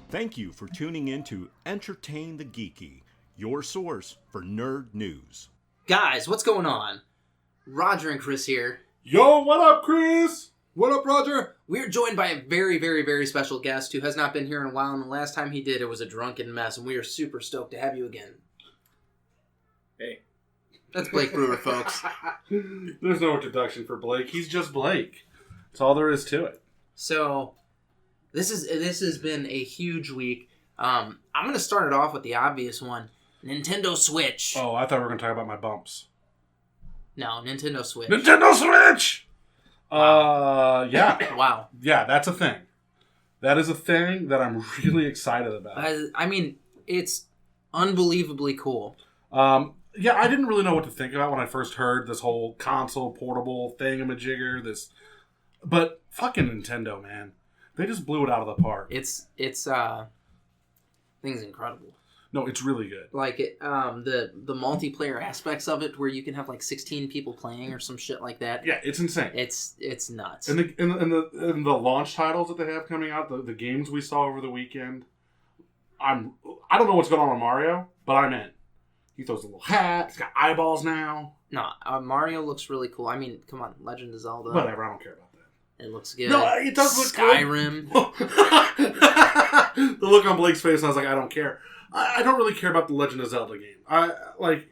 Thank you for tuning in to Entertain the Geeky, your source for nerd news. Guys, what's going on? Roger and Chris here. Yo, what up, Chris? What up, Roger? We're joined by a very, very, very special guest who has not been here in a while, and the last time he did, it was a drunken mess, and we are super stoked to have you again. Hey. That's Blake Brewer, folks. There's no introduction for Blake. He's just Blake. That's all there is to it. So, this has been a huge week. I'm going to start it off with the obvious one. Nintendo Switch. Oh, I thought we were going to talk about my bumps. No, Nintendo Switch. Nintendo Switch! Wow. Yeah. Wow. Yeah, that's a thing. That is a thing that I'm really excited about. I mean, it's unbelievably cool. Yeah, I didn't really know what to think about when I first heard this whole console portable thingamajigger. But fucking Nintendo, man. They just blew it out of the park. It's thing's incredible. No, it's really good. Like the multiplayer aspects of it, where you can have like 16 people playing or some shit like that. Yeah, it's insane. It's nuts. And the launch titles that they have coming out, the games we saw over the weekend, I don't know what's going on with Mario, but I'm in. He throws a little hat. He's got eyeballs now. No, Mario looks really cool. I mean, come on, Legend of Zelda. Whatever, I don't care about that. It looks good. No, it does look Skyrim. good. The look on Blake's face, I was like, I don't care. I don't really care about the Legend of Zelda game.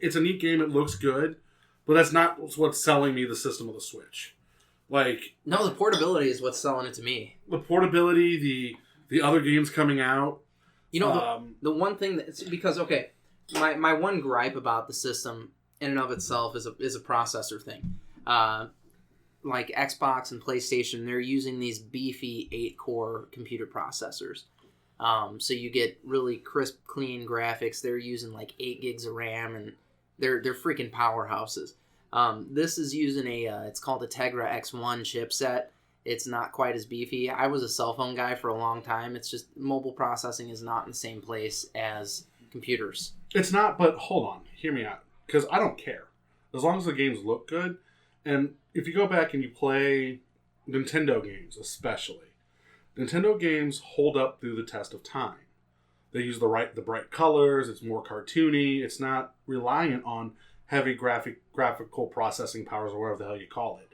It's a neat game. It looks good, but that's not what's selling me the system of the Switch. No, the portability is what's selling it to me. The portability, the other games coming out. You know, the one thing that's because my one gripe about the system in and of itself is a processor thing. Like Xbox and PlayStation, they're using these beefy 8-core computer processors. So you get really crisp, clean graphics. They're using like 8 gigs of RAM, and they're freaking powerhouses. This is using it's called a Tegra X1 chipset. It's not quite as beefy. I was a cell phone guy for a long time. It's just mobile processing is not in the same place as computers. It's not, but hold on. Hear me out. Because I don't care. As long as the games look good. And if you go back and you play Nintendo games, especially, Nintendo games hold up through the test of time. They use the bright colors. It's more cartoony. It's not reliant on heavy graphical processing powers or whatever the hell you call it.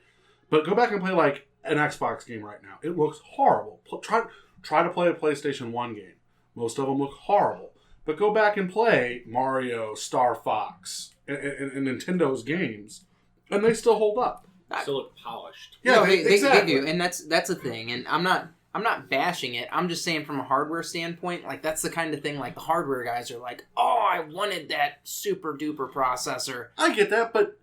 But go back and play like an Xbox game right now. It looks horrible. Try to play a PlayStation 1 game. Most of them look horrible. But go back and play Mario, Star Fox, and Nintendo's games, and they still hold up. Still look polished. Yeah, No, they exactly. do, and that's a thing. And I'm not bashing it. I'm just saying from a hardware standpoint, like that's the kind of thing like the hardware guys are like, oh, I wanted that super duper processor. I get that, but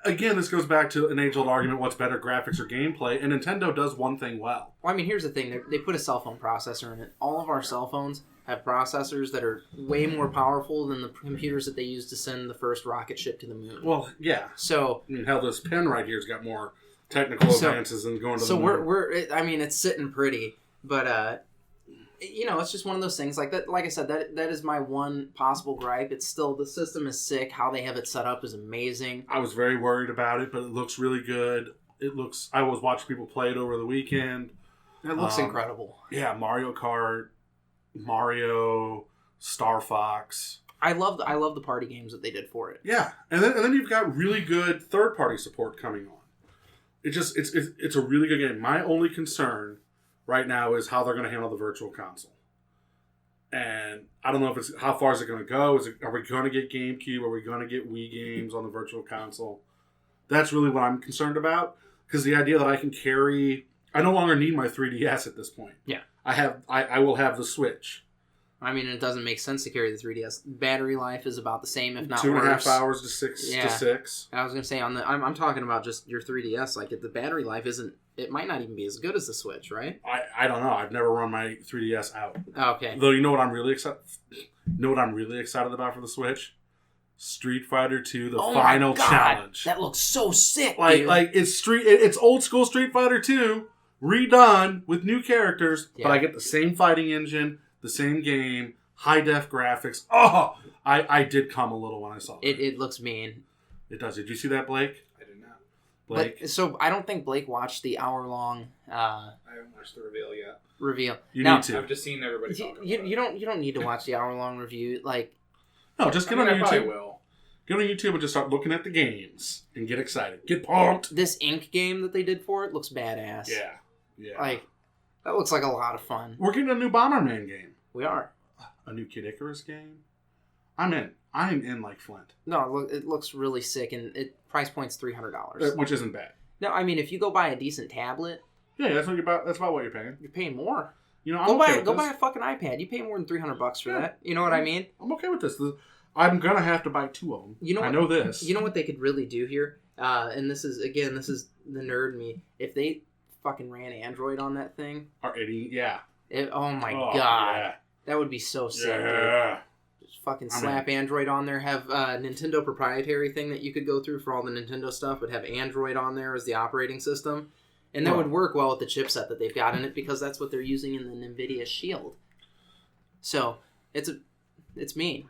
again, this goes back to an age-old argument: what's better, graphics or gameplay? And Nintendo does one thing well. Well, I mean, here's the thing: they put a cell phone processor in it. All of our cell phones have processors that are way more powerful than the computers that they used to send the first rocket ship to the moon. Well, yeah. So, I mean, hell, this pen right here's got more technical advances than going to the moon. I mean, it's sitting pretty, but it's just one of those things. Like that, like I said, that is my one possible gripe. It's still the system is sick. How they have it set up is amazing. I was very worried about it, but it looks really good. I was watching people play it over the weekend. It looks incredible. Yeah, Mario Kart, Mario, Star Fox. I love the party games that they did for it. Yeah, and then you've got really good third-party support coming on. It's a really good game. My only concern right now is how they're going to handle the Virtual Console. And I don't know how far is it going to go. Are we going to get GameCube? Are we going to get Wii games on the Virtual Console? That's really what I'm concerned about. Because the idea that I can carry... I no longer need my 3DS at this point. Yeah. I will have the Switch. I mean, it doesn't make sense to carry the 3DS. Battery life is about the same, if not 2.5 worse. hours to 6 to 6. I was gonna say I'm talking about just your 3DS. Like, the battery life isn't. It might not even be as good as the Switch, right? I don't know. I've never run my 3DS out. Okay. Though you know what I'm really excited. Know what I'm really excited about for the Switch? Street Fighter 2: The Final Challenge. That looks so sick. Like dude. it's old school Street Fighter 2 redone with new characters, but I get the same fighting engine, the same game, high def graphics. Oh, I did come a little when I saw it. It looks mean. It does. Did you see that, Blake? I did not. Blake, But, so I don't think Blake watched the hour-long I haven't watched the reveal yet. reveal. you Now, need to. I've just seen everybody talk about it. You don't need to watch the hour-long review. Like, No, just get I mean, on I probably YouTube. will. Get on YouTube and just start looking at the games and get excited. Get pumped. this Ink game that they did for it looks badass. Yeah. Like, that looks like a lot of fun. We're getting a new Bomberman game. We are. A new Kid Icarus game. I'm in. I'm in like Flint. No, it looks really sick, and price point's $300. Which isn't bad. No, I mean, if you go buy a decent tablet, Yeah, that's about what you're paying. you're paying more. You know, I'm Go okay with this. buy a fucking iPad. You pay more than $300 for Yeah. that. You know what I mean? I'm okay with this. I'm gonna have to buy 2 of them. You know I what- know this. You know what they could really do here? And this is the nerd in me. If they fucking ran Android on that thing, Are any? Yeah. oh my Oh, god, that would be so sick. Dude. Yeah. Just fucking I'm slap Android on there. Have a Nintendo proprietary thing that you could go through for all the Nintendo stuff, but have Android on there as the operating system. And that Well- would work well with the chipset that they've got in it because that's what they're using in the NVIDIA Shield. So, it's me.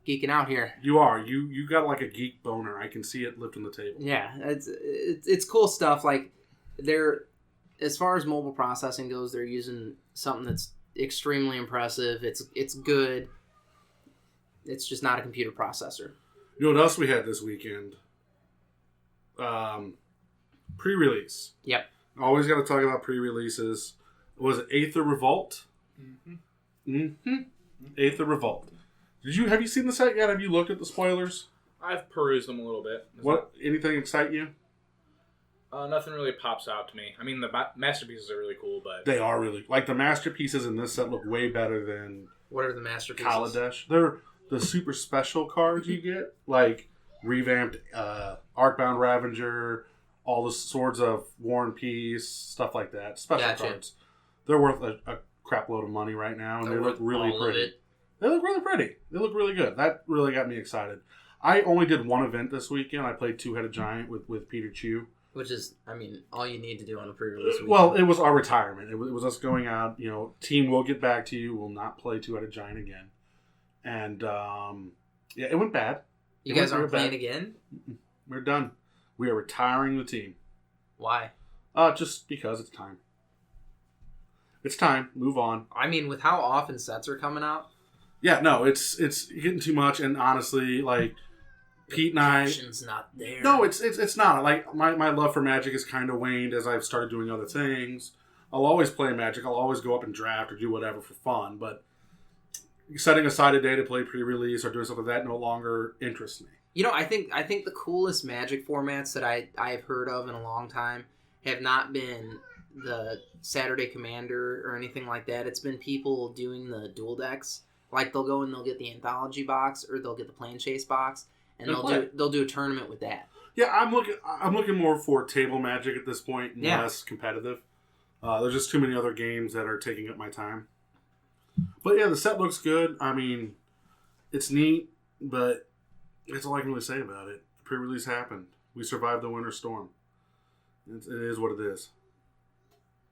Geeking out here. You are. You got like a geek boner. I can see it lifting the table. Yeah, it's cool stuff. Like, they're, as far as mobile processing goes, they're using something that's extremely impressive. It's good. It's just not a computer processor. You know what else we had this weekend? Pre-release. Yep. Always got to talk about pre-releases. Was it Aether Revolt? Mm-hmm. Aether Revolt. Have you seen the site yet? Have you looked at the spoilers? I've perused them a little bit. Anything excite you? Nothing really pops out to me. I mean, the masterpieces are really cool, but They are really like the masterpieces in this set look way better than What are the masterpieces? Kaladesh. They're the super special cards you get, like revamped Arcbound Ravager, all the Swords of War and Peace, stuff like that. Special Gotcha. cards. They're worth a crap load of money right now, and they look really All of pretty. it. They look really pretty. They look really good. That really got me excited. I only did one event this weekend. I played Two-Headed Giant with Peter Chew. Which is, I mean, all you need to do on a pre-release weekend. Well, it was our retirement. It was us going out. You know, team will get back to you. We'll not play Two-Headed Giant again. And yeah, it went bad. you it guys went aren't real playing bad. again? We're done. We are retiring the team. Why? Just because it's time. It's time. Move on. I mean, with how often sets are coming out, Yeah, no, it's getting too much. And honestly, like Pete and I, passion's not there. no, it's not. Like my love for Magic has kind of waned as I've started doing other things. I'll always play Magic. I'll always go up and draft or do whatever for fun. But setting aside a day to play pre-release or doing something like that no longer interests me. You know, I think the coolest Magic formats that I've heard of in a long time have not been the Saturday Commander or anything like that. It's been people doing the dual decks. Like they'll go and they'll get the anthology box or they'll get the Plan Chase box and they'll do a tournament with that. Yeah, I'm looking more for table Magic at this point and Yeah. less competitive. There's just too many other games that are taking up my time. But yeah, the set looks good. I mean, it's neat, but that's all I can really say about it. The pre-release happened. We survived the winter storm. It is what it is.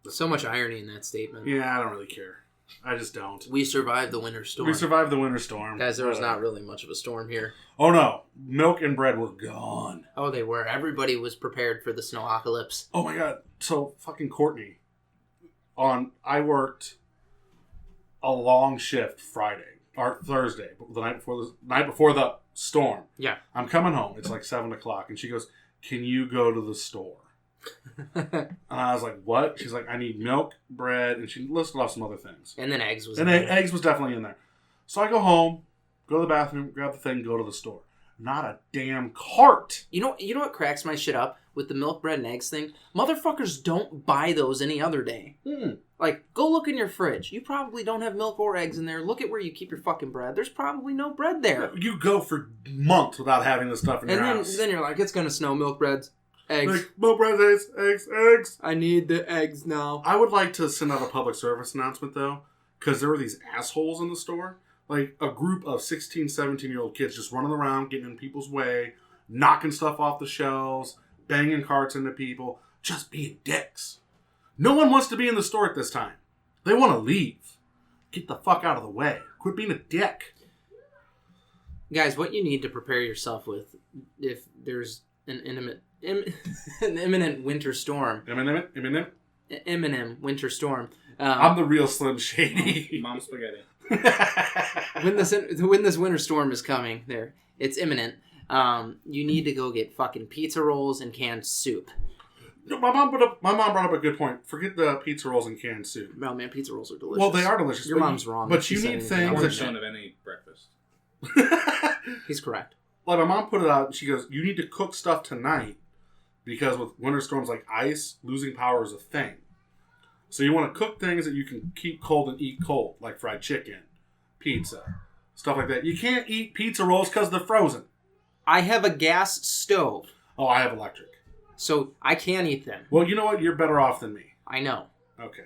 So much irony in that statement. Yeah, I don't really care. I just don't. We survived the winter storm. We survived the winter storm. Guys, there was not really much of a storm here. Oh no, milk and bread were gone. Oh, they were. Everybody was prepared for the snowocalypse. Oh my god. So fucking Courtney. I worked a long shift Friday or Thursday, the night before the storm. Yeah. I'm coming home. It's like 7:00, and she goes, "Can you go to the store?" And I was like, "What?" She's like, "I need milk, bread," and she listed off some other things. And then eggs was And in there. eggs was definitely in there. So I go home, go to the bathroom, grab the thing, go to the store. Not a damn cart. You know what cracks my shit up with the milk, bread, and eggs thing? Motherfuckers don't buy those any other day. Like, go look in your fridge. You probably don't have milk or eggs in there. Look at where you keep your fucking bread. There's probably no bread there. You go for months without having this stuff in And your then, house. then you're like, it's gonna snow. Milk, bread, eggs. Like, milk, bread, eggs. I need the eggs now. I would like to send out a public service announcement, though, because there were these assholes in the store. Like, a group of 16, 17-year-old kids just running around, getting in people's way, knocking stuff off the shelves, banging carts into people, just being dicks. No one wants to be in the store at this time. They want to leave. Get the fuck out of the way. Quit being a dick. Guys, what you need to prepare yourself with if there's an an imminent winter storm. Eminem. Eminem winter storm. I'm the real Slim Shady. Mom spaghetti. When this winter storm is coming, it's imminent. You need to go get fucking pizza rolls and canned soup. No, my mom brought up a good point. Forget the pizza rolls and canned soup. No, man, pizza rolls are delicious. Well, they are delicious. Your mom's wrong. But She you said need anything things I'm else. not that showing of any breakfast. He's correct. like my mom put it out and she goes, you need to cook stuff tonight because with winter storms like ice, losing power is a thing. So you want to cook things that you can keep cold and eat cold, like fried chicken, pizza, stuff like that. You can't eat pizza rolls because they're frozen. I have a gas stove, Oh, I have electric. so I can eat them. Well, you know what? You're better off than me. I know. Okay.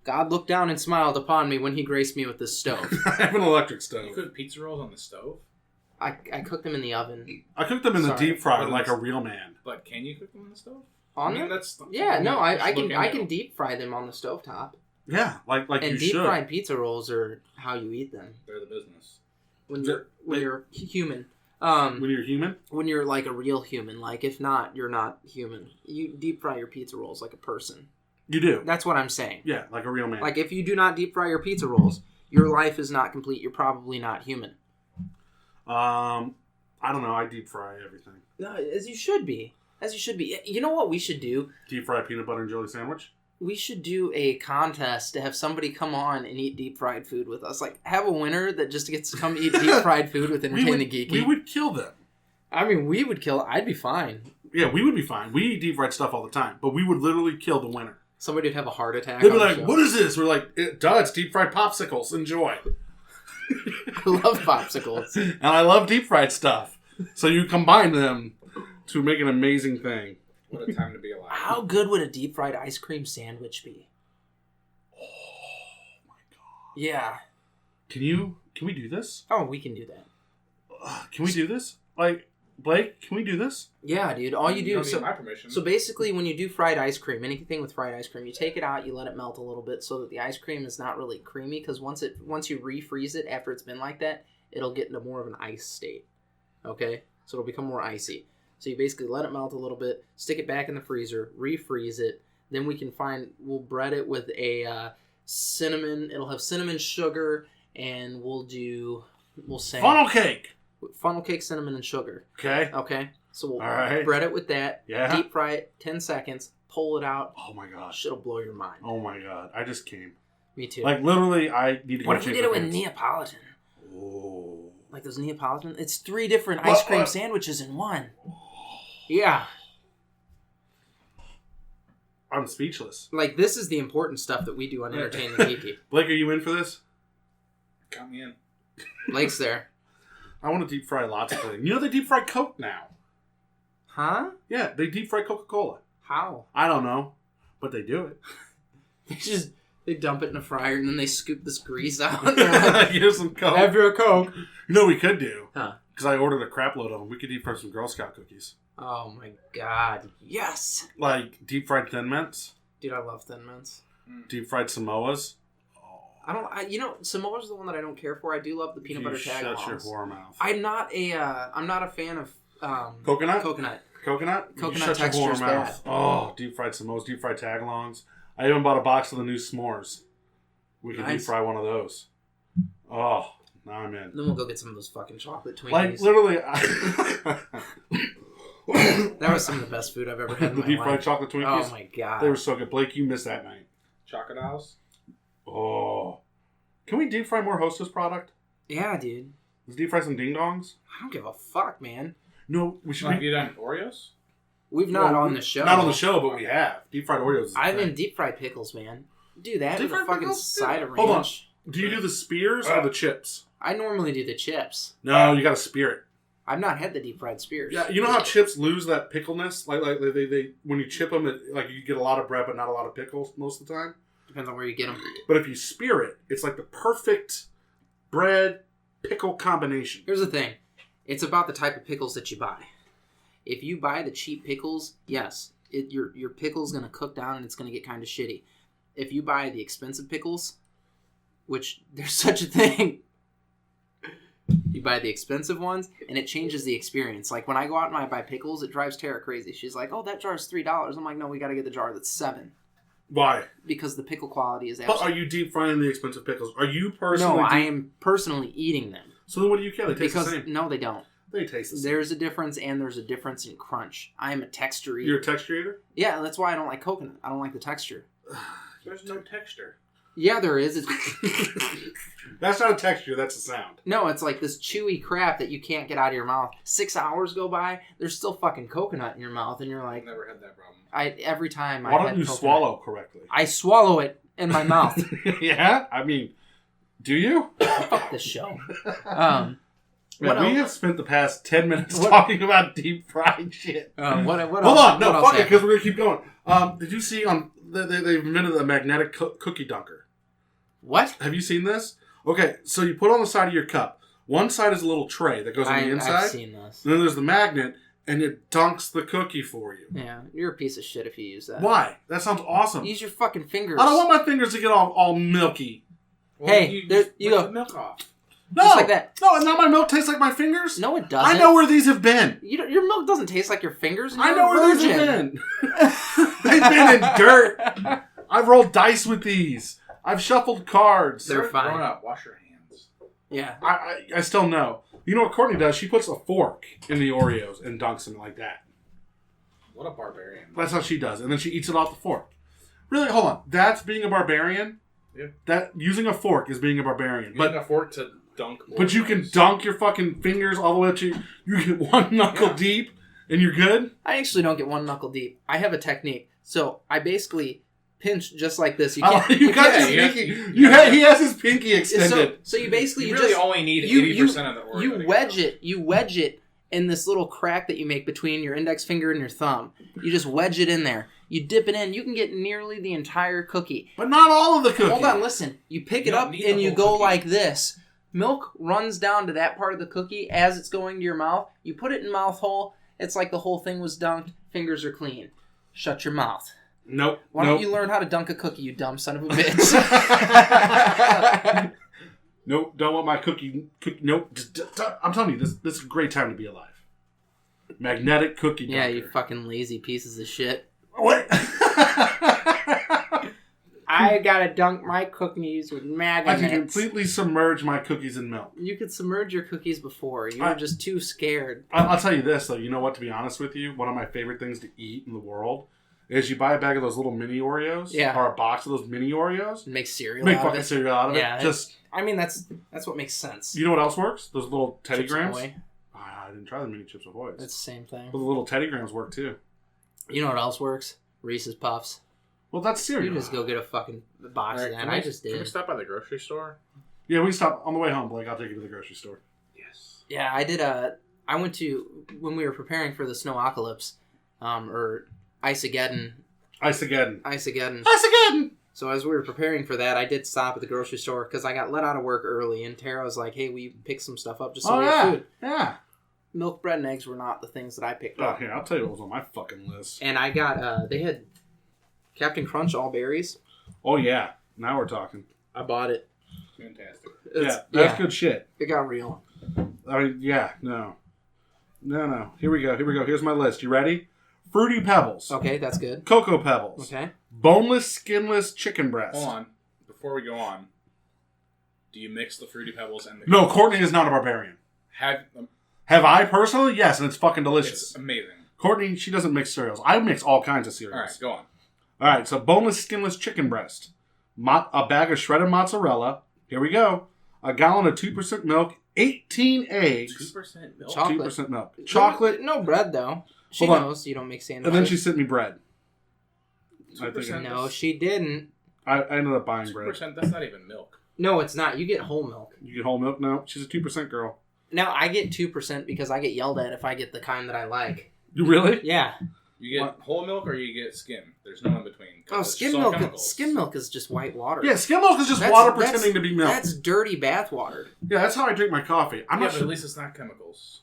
God looked down and smiled upon me when he graced me with this stove. I have an electric You stove. cook pizza rolls on the stove? I cooked them in the oven. I cooked them in the Sorry. deep fryer What like is- a real man. But can you cook them on the stove? On I mean, them? that's Yeah, no, I just look can into. deep fry them on the stovetop. Yeah, like And you deep should. fried pizza rolls are how you eat them They're the business. when The- you're human. When you're human? When you're like a real human, like if not, you're not human. You deep fry your pizza rolls like a person. You do. That's what I'm saying. Yeah, like a real man. Like if you do not deep fry your pizza rolls, your life is not complete. You're probably not human. I don't know. I deep fry everything. No, as you should be. As you should be. You know what we should do? Deep fried peanut butter and jelly sandwich. We should do a contest to have somebody come on and eat deep fried food with us. Like have a winner that just gets to come eat deep fried food with Entertain the Geeky. We would kill them. I mean, we would kill. I'd be fine. Yeah, we would be fine. We eat deep fried stuff all the time, but we would literally kill the winner. Somebody would have a heart attack. They'd be on the like, show. "What is this?" We're like, "Duh, it's deep fried popsicles. Enjoy." I love popsicles. And I love deep fried stuff. So you combine them to make an amazing thing. What a time to be alive. How good would a deep fried ice cream sandwich be? Oh my god! Yeah. Can we do this? Oh, we can do that. Can we do this? Like, Blake, can we do this? Yeah, dude. All you do. don't So, need my permission. so basically, when you do fried ice cream, anything with fried ice cream, you take it out, you let it melt a little bit, so that the ice cream is not really creamy. Because once you refreeze it after it's been like that, it'll get into more of an ice state. Okay, so it'll become more icy. So you basically let it melt a little bit, stick it back in the freezer, refreeze it. Then we'll bread it with a cinnamon. It'll have cinnamon sugar, and we'll say Funnel cake. funnel cake, cinnamon, and sugar. Okay. Okay, so we'll All right. bread it with that. Yeah. Deep fry it 10 seconds. Pull it out. Oh my gosh. Shit'll blow your mind. Oh my god. I just came. Me too. Like literally, I need to go what if we change did it my with pants. Neapolitan? Oh. Like those Neapolitan? It's 3 different ice cream sandwiches in one. Yeah. I'm speechless. Like this is the important stuff that we do on Entertain the Geeky. Blake, are you in for this? Count me in. Blake's there. I want to deep fry lots of things. You know they deep fry Coke now. Huh? Yeah, they deep fry Coca-Cola. How? I don't know, but they do it. They dump it in a fryer and then they scoop this grease out. And they're like, Here's some Coke. have your Coke. You know what we could do? Huh. Because I ordered a crap load of them. We could deep fry some Girl Scout cookies. Oh my god. Yes. Like deep fried Thin Mints, Dude, I love Thin Mints. deep fried Samoas. Samoa's the one that I don't care for. I do love the peanut butter Shut your tagalongs. whore mouth. I'm not a fan of Coconut? coconut. Coconut? You Coconut shut your texture's whore mouth. Oh, deep fried Samoas, deep fried tagalongs. I even bought a box of the new s'mores. We could deep Nice. fry one of those. Oh, now I'm in. Then we'll go get some of those fucking chocolate Twinkies. Like literally, That was some of the best food I've ever had in the my deep fried life. chocolate Twinkies. Oh my god. They were so good. Blake, you missed that night. Chocodiles? Oh, can we deep fry more Hostess product? Yeah, dude. Let's deep fry some ding dongs. I don't give a fuck, man. No, we should. Have you done Oreos? We've not Well, on the show. Not on the show, but we have deep fried Oreos. is the I've thing. been deep fried pickles, man. Do that Deep with a fried fucking pickles? side of ranch. Hold on. Do you do the spears or the chips? I normally do the chips. No, you got to spear it. I've not had the deep fried spears. Yeah, you know how chips lose that pickleness? Like they when you chip them, like you get a lot of bread but not a lot of pickles most of the time. Depends on where you get them. But if you spear it, it's like the perfect bread pickle combination. Here's the thing. It's about the type of pickles that you buy. If you buy the cheap pickles, yes, your pickle's going to cook down and it's going to get kind of shitty. If you buy the expensive pickles, which there's such a thing, You buy the expensive ones, and it changes the experience. Like when I go out and I buy pickles, it drives Tara crazy. She's like, "Oh, that jar's $3." I'm like, "No, we got to get the jar that's $7." Why? Because the pickle quality is. But are you deep frying the expensive pickles? Are you personally? No, I am personally eating them. So then, what do you care? They taste the same. No, they don't. They taste the same. There's a difference, and there's a difference in crunch. I am a texture eater. You're a texture eater? Yeah, that's why I don't like coconut. I don't like the texture. There's no texture. Yeah, there is. That's not a texture. That's a sound. No, it's like this chewy crap that you can't get out of your mouth. 6 hours go by, there's still fucking coconut in your mouth, and you're like, I've never had that problem. every time Why I don't had you coconut, swallow correctly? I swallow it in my mouth. Yeah? I mean, do you? Fuck this show. Man, we else? have spent the past 10 minutes talking about deep fried shit. What Hold else? on. No, what fuck else it, because we're going to keep going. Did you see they've invented a magnetic cookie dunker? What? Have you seen this? Okay, so you put on the side of your cup. One side is a little tray that goes on the inside. I've seen this. And then there's the magnet, and it dunks the cookie for you. Yeah, you're a piece of shit if you use that. Why? That sounds awesome. Use your fucking fingers. I don't want my fingers to get all milky. Hey, you go. The milk off. No! Just like that. No, and now my milk tastes like my fingers? No, it doesn't. I know where these have been. Your milk doesn't taste like your fingers. I know where these have been. They've been in dirt. I've rolled dice with these. I've shuffled cards. They're fine. Grown up. Wash your hands. Yeah. I still know. You know what Courtney does? She puts a fork in the Oreos and dunks them like that. What a barbarian. That's how she does. And then she eats it off the fork. Really? Hold on. That's being a barbarian? Yeah. That using a fork is being a barbarian. Using a fork to dunk. But you can dunk your fucking fingers all the way up to you get one knuckle deep and you're good? I actually don't get one knuckle deep. I have a technique. So I basically pinch just like this. You Oh, can't. you got can't- his pinky. He has his pinky extended. So you basically You you really just only need you- 80% of the Oreo. you to wedge go. it. You wedge it in this little crack that you make between your index finger and your thumb. You just wedge it in there. You dip it in. You can get nearly the entire cookie. But not all of the cookie. Hold on, listen. You pick You it don't up need and the you whole go cookie. like this. Milk runs down to that part of the cookie as it's going to your mouth. You put it in mouth hole. It's like the whole thing was dunked. Fingers are clean. Shut your mouth. Nope. Why nope. don't you learn how to dunk a cookie, you dumb son of a bitch? Nope. Don't want my cookie. Nope. I'm telling you, this is a great time to be alive. Magnetic cookie dunker. Yeah, you fucking lazy pieces of shit. What? I gotta dunk my cookies with I can magnets. completely submerge my cookies in milk. You could submerge your cookies before. You were just too scared. I'll tell you this, though. You know what? To be honest with you, one of my favorite things to eat in the world is you buy a bag of those little mini Oreos. Yeah. Or a box of those mini Oreos. Make cereal Make out of fucking it. cereal out of Yeah, it. Just, I mean, that's what makes sense. you know what else works? Those little Teddy Chips Grams. Ahoy. I didn't try the mini Chips Ahoy. It's the same thing. But the little Teddy Grams work too. You know what else works? Reese's Puffs. Well, that's cereal. You just go get a fucking box of that. I just Can we did. stop by the grocery store? Yeah, we can stop on the way home, Blake. I'll take you to the grocery store. Yes. Yeah, I did I went to, when we were preparing for the Snowocalypse, or Iceageddon. Iceageddon! So as we were preparing for that, I did stop at the grocery store because I got let out of work early, and Tara was like, "Hey, we pick some stuff up just so we have food." Yeah. Milk, bread, and eggs were not the things that I picked Oh, up. here, I'll tell you what was on my fucking list. And I got, they had Captain Crunch all berries. Oh, yeah. Now we're talking. I bought it. Fantastic. That's good shit. It got real. I mean, yeah, no. Here we go. Here's my list. You ready? Fruity Pebbles. Okay, that's good. Cocoa Pebbles. Okay. Boneless, skinless chicken breast. Hold on. Before we go on, do you mix the Fruity Pebbles and the... No, Courtney is not a barbarian. Have I personally? Yes, and it's fucking delicious. It's amazing. Courtney, she doesn't mix cereals. I mix all kinds of cereals. All right, go on. All right, so boneless, skinless chicken breast. A bag of shredded mozzarella. Here we go. A gallon of 2% milk. 18 eggs. 2% milk? Chocolate. 2% milk. Chocolate. No bread, though. She Hold on. knows you don't make sandwiches. And then she sent me bread. I think 2%? No, she didn't. I ended up buying bread. 2%, that's not even milk. No, it's not. You get whole milk. You get whole milk? No, she's a 2% girl. Now, I get 2% because I get yelled at if I get the kind that I like. You really? Yeah. You get whole milk or you get skim. There's no in between. Oh, There's skim some milk. chemicals. Skim milk is just white water. Yeah, skim milk is just That's- water that's- pretending to be milk. That's dirty bath water. Yeah, that's how I drink my coffee. I'm Yeah, not but sure. at least it's not chemicals.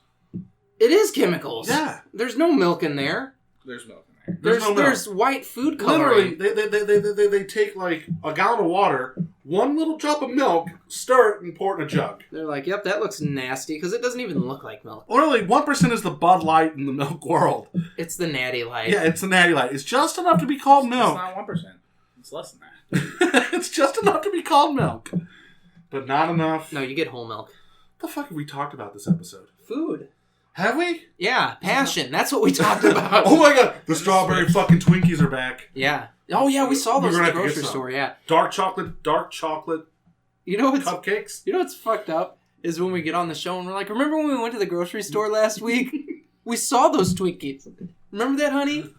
It is chemicals. Yeah. There's no milk in there. There's milk in there. There's no milk. There's white food coloring. Literally, they take like a gallon of water, 1 little drop of milk, stir it, and pour it in a jug. They're like, yep, that looks nasty because it doesn't even look like milk. Literally, 1% is the Bud Light in the milk world. It's the Natty Light. Yeah, it's the Natty Light. It's just enough to be called It's milk. not 1%. It's less than that. It's just enough to be called milk. But not enough. No, you get whole milk. What the fuck have we talked about this episode? Food. Have we? Yeah, passion. That's what we talked about. Oh my god, the strawberry fucking Twinkies are back. Yeah. Oh yeah, we saw those We're in gonna the have to get grocery some. store. Yeah. Dark chocolate You know what's cupcakes. You know what's fucked up is when we get on the show and we're like, remember when we went to the grocery store last week? We saw those Twinkies. Remember that, honey?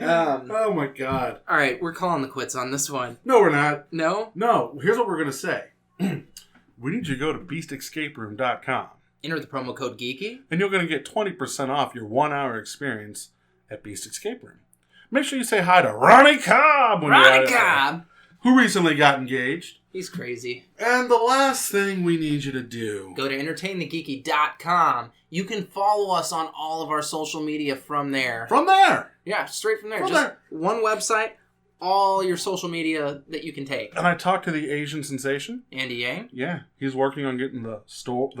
Oh my god. All right, we're calling the quits on this one. No, we're not. No? No, here's what we're going to say. We need you to go to beastescaperoom.com Enter the promo code GEEKY. and you're going to get 20% off your 1-hour experience at Beast Escape Room. Make sure you say hi to Ronnie Cobb when you're Ronnie out there, Cobb! who recently got engaged. He's crazy. And the last thing we need you to do. Go to entertainthegeeky.com. You can follow us on all of our social media from there. From there. Yeah, straight from there. From Just there. one website, all your social media that you can take. And I talked to the Asian sensation. Andy Yang? Yeah, he's working on getting the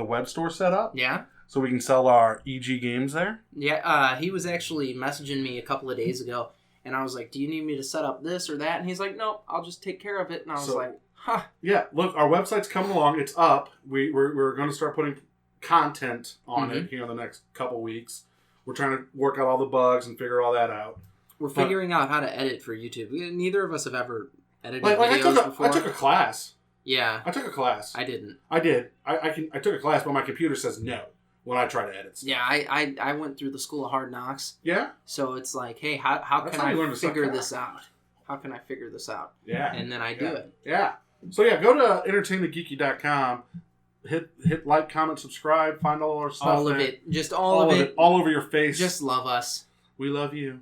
web store set up Yeah? so we can sell our EG games there. Yeah, he was actually messaging me a couple of days ago, and I was like, do you need me to set up this or that? And he's like, no, I'll just take care of it. And I was So- like, huh. Yeah, look, our website's coming along. It's up. We're going to start putting content on it here in the next couple weeks. We're trying to work out all the bugs and figure all that out. We're figuring out how to edit for YouTube. Neither of us have ever edited Like videos before. I took a class. Yeah, I took a class. I didn't. I did. I took a class, but my computer says no when I try to edit stuff. Yeah, I went through the School of Hard Knocks. Yeah? So it's like, hey, how That's can how you learn I to suck figure cock. this out? How can I figure this out? Yeah. And then I do it. Yeah. So yeah, go to entertainthegeeky.com. Hit like, comment, subscribe, find all our stuff. All of there. it. Just all of it. All over your face. Just love us. We love you.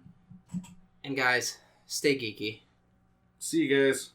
And guys, stay geeky. See you guys.